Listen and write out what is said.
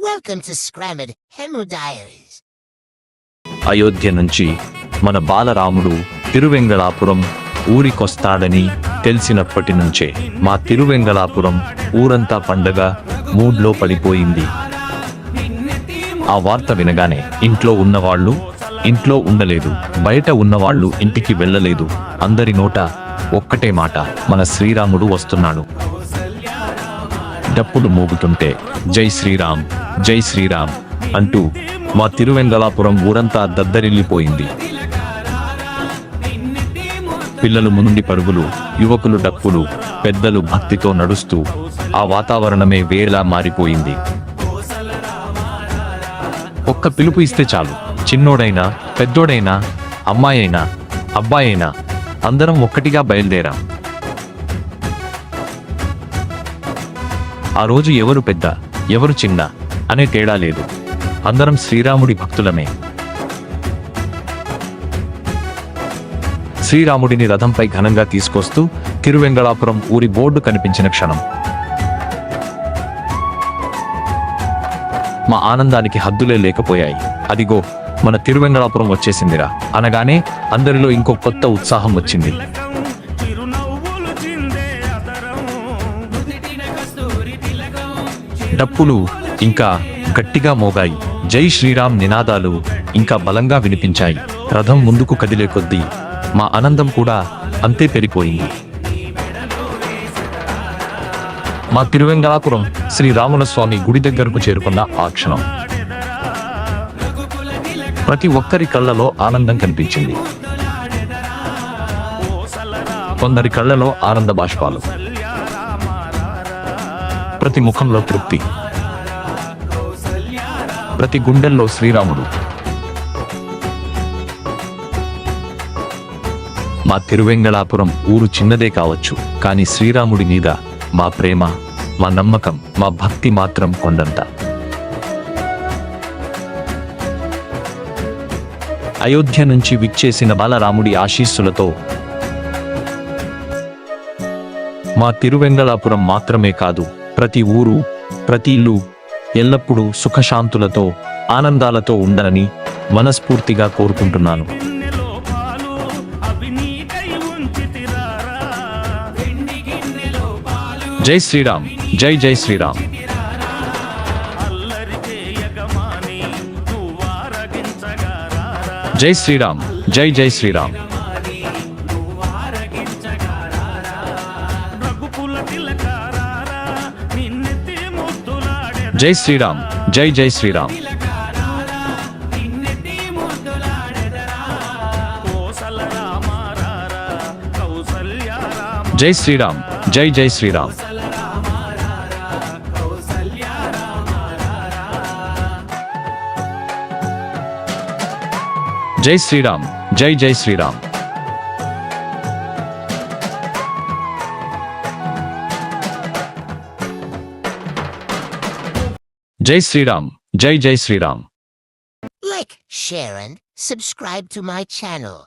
Welcome to Scrammed Hemu Diaries. Ayodhya నుంచి మన బాలరాముడు తిరువెంగళాపురం ఊరికొస్తాడని తెలిసినప్పటి నుంచే మా తిరువెంగళాపురం ఊరంతా పండగ మూడ్లో పడిపోయింది. ఆ వార్త వినగానే ఇంట్లో ఉన్నవాళ్ళు ఇంట్లో ఉండలేదు, బయట ఉన్నవాళ్ళు ఇంటికి వెళ్ళలేదు. అందరి నోట ఒక్కటే మాట, మన శ్రీరాముడు వస్తున్నాడు. డప్పులు మోగుతుంటే జై శ్రీరామ్ జై శ్రీరామ్ అంటూ మా తిరువెంగళాపురం ఊరంతా దద్దరిల్లిపోయింది. పిల్లలు మునుండి పరుగులు, యువకులు డప్పులు, పెద్దలు భక్తితో నడుస్తూ ఆ వాతావరణమే వేలా మారిపోయింది. ఒక్క పిలుపు ఇస్తే చాలు, చిన్నోడైనా పెద్దోడైనా అమ్మాయైనా అబ్బాయైనా అందరం ఒక్కటిగా బయలుదేరాం. ఆ రోజు ఎవరు పెద్ద ఎవరు చిన్న అనే తేడా లేదు, అందరం శ్రీరాముడి భక్తులమే. శ్రీరాముడిని రథంపై ఘనంగా తీసుకొస్తూ తిరువెంగళాపురం ఊరి బోర్డు కనిపించిన క్షణం మా ఆనందానికి హద్దులే లేకపోయాయి. అదిగో మన తిరువెంగళాపురం వచ్చేసిందిరా అనగానే అందరిలో ఇంకో కొత్త ఉత్సాహం వచ్చింది. డప్పులు ఇంకా గట్టిగా మోగాయి, జై శ్రీరామ్ నినాదాలు ఇంకా బలంగా వినిపించాయి. రథం ముందుకు కదిలే కొద్దీ మా ఆనందం కూడా అంతే పెరిగిపోయింది. మా తిరువెంగళాపురం శ్రీరాముల స్వామి గుడి దగ్గరకు చేరుకున్న ఆ క్షణం ప్రతి ఒక్కరి కళ్ళలో ఆనందం కనిపించింది. కొందరి కళ్ళలో ఆనంద బాష్పాలు, ప్రతి ముఖంలో తృప్తి, ప్రతి గుండెల్లో శ్రీరాముడు. మా తిరువెంగళాపురం ఊరు చిన్నదే కావచ్చు, కానీ శ్రీరాముడి మీద మా ప్రేమ, మా నమ్మకం, మా భక్తి మాత్రం కొండంత. అయోధ్య నుంచి విచ్చేసిన బాలరాముడి ఆశీస్సులతో మా తిరువెంగళాపురం మాత్రమే కాదు, ప్రతి ఊరు ప్రతి ఇల్లు ఎల్లప్పుడూ సుఖశాంతులతో ఆనందాలతో ఉండాలని మనస్ఫూర్తిగా కోరుకుంటున్నాను. జై శ్రీరామ్ జై జై శ్రీరామ్. జై శ్రీరామ్ జై జై శ్రీరామ్. జై శ్రీరామ్ జై జై శ్రీరామ్. జై శ్రీరామ్ జై జై శ్రీరామ్. జై శ్రీరామ్ జై జై శ్రీరామ్. జై శ్రీరామ్ జై జై Sriram. Like, share and subscribe to my channel.